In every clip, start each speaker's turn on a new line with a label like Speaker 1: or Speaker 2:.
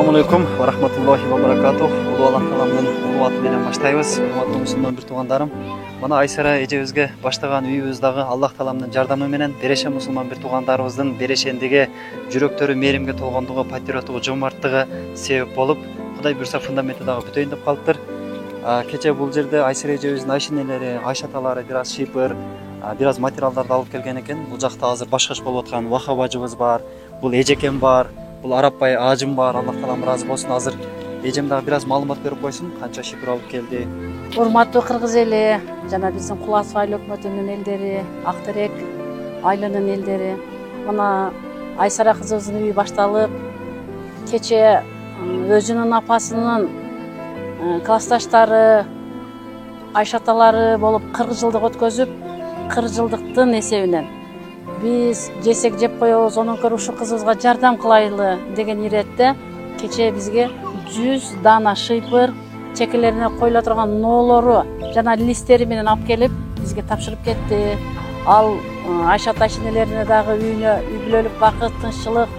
Speaker 1: Assalamu alaikum wa rahmatullahi wa barakatuh. Ulu Allah talamdын улуу аты менен баштайбыз. Урматтуу мусулман бир туугандарым. Мына Айсара эжебизге баштаган үйүбүз дагы Аллах таламдын жардамы менен береше мусулман бир туугандарыбыздын берешендиги, жүрөктөрү мээримге толгондугу, патриоттугу, жомарттыгы себеп болуп, Кудай буйрса фундаменти дагы бүтөйүн деп калыптыр. Кече бул жерде Айсара эжебиздин ашинелери, Айшаталары, бир аз шипыр, бир аз материалдарды алып келген экен. Бул жакта азыр башкаш болуп аткан Вахап ажыбыз бар, бул эжекем бар, бул Арапбай ажым бар. Аллах таалам ыраазы болсун. Азыр эжем дагы бир аз маалымат берип койсун, канча шипыр алып келди.
Speaker 2: Урматтуу кыргыз эли, жана биздин Кулас айыл өкмөтүнүн элдери, Актерек айылынын элдери, мына Айсара кызыбыздын үйү башталып, кече өзүнүн апасынын классташтары, Айшаталары болуп 40 жылдык өткөзүп, 40 жылдыктын эсебинен биз жесек жеп коебуз, онун көрү ушул кызыбызга жардам кылайлы деген иретте кече бизге 100 дана шыйпыр, чекелерине коюла турган ноолору жана листтери менен алып келип бизге тапшырып кетти. Ал Айшат ашинелерине дагы үйүнө үй бүлөлүк бакыт, тынччылык,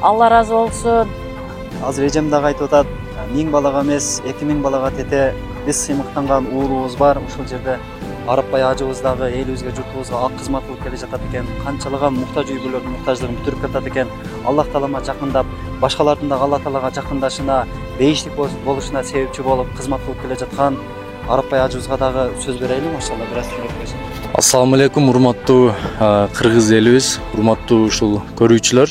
Speaker 2: Алла ыраазы болсун.
Speaker 1: Азыр эжем дагы айтып атат, 1000 балага эмес, 2000 балага тете биз сыймыктанган уулубуз бар. Ушул жерде Арапбай ажыбыз дагы элибизге, журтубузга ак кызмат кылып келе жатат экен. Канчалаган муктаж үй бүлөлөрдүн муктаждыгын бүтүрүп жатат экен. Аллах таалама жакындап, башкалардын дагы Алла таалага жакындашына, бейиштик болушуна себепчи болуп кызмат кылып келе жаткан Арапбай ажыбызга дагы сөз берели, машалла, бир аз сүйлөп койсун.
Speaker 3: Ассаламу алейкум, урматтуу кыргыз элибиз, урматтуу ушул көрүүчүлөр.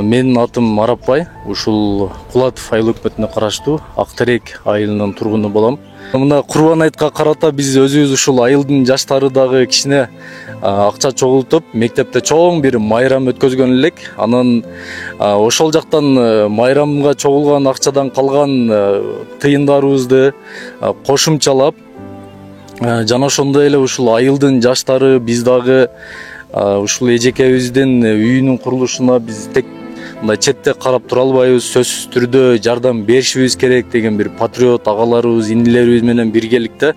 Speaker 3: Менин атым Арапбай, ушул Кулатов айыл өкмөтүнө караштуу Актерек айылынын тургуну болом. Мына Курбан айтка карата биз өзүбүз ушул айылдын жаштары дагы кичине акча чогултуп, мектепте чоң бир майрам өткөзгөн элек. Анан ошол жактан майрамга чогулган акчадан калган тыйындарыбызды кошумчалап, жана ошондой эле ушул айылдын жаштары биз дагы ушул эжекебиздин үйүнүн курулушуна биз тек мындай четте карап тура албайбыз, сөзсүз түрдө жардам беришибиз керек деген бир патриот агаларыбыз, инилерибиз менен биргеликте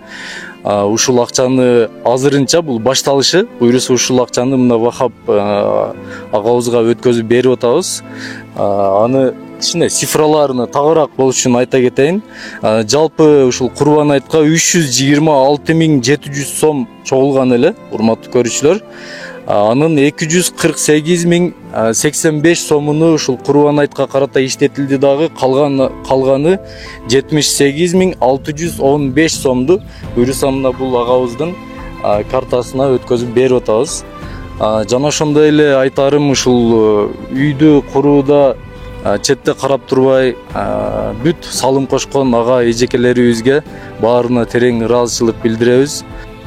Speaker 3: ушул акчаны азырынча бул башталышы, буйруса ушул акчаны мына Вахап агабызга өткөзүп берип атабыз. Аны кичине цифраларына тагыраак болуш үчүн айта кетейин. Жалпы ушул Курбан айтка 326.700 сом чогулган эле, урматтуу көрүүчүлөр. Анын 248.085 сомуну ушул Курбан айтка карата иштетилди дагы, калганы 78.615 сомду буйруса мына бул агабыздын картасына өткөзүп берип атабыз. Жана ошондой эле айтарым, ушул үйдү курууда четте карап турбай бүт салым кошкон ага эжекелерибизге баарына терең ыраазычылык билдиребиз.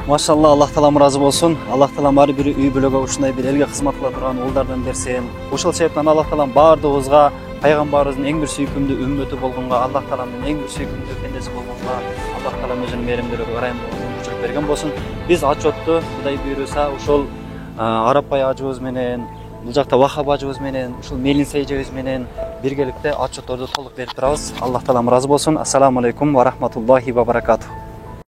Speaker 1: Машалла, Аллах таалам ыраазы болсун. Аллах таалам ар бир үй бүлөгө ушундай бир элге кызмат кыла турган уулдардан берсин. Ошол себептен Аллах таалам баардыгыбызга, пайгамбарыбыздын эң бир сүйкүмдүү үммөтү болгонго, Аллах тааламдын эң бир сүйкүмдүү пендеси болгонго Аллах таалам өзүнүн мээримдүүлүгү, ырайымдуулугун мүмкүнчүлүк берген болсун. Биз отчетту Кудай буйруса ушул Арапбай ажыбыз менен, бул жакта Вахап ажыбыз менен, ушул Мелинса эжебиз менен биргеликте отчетторду толук берип турабыз. Аллах таалам ыраазы болсун. Ассаламу алейкум ва рахматуллахи ва баракатух.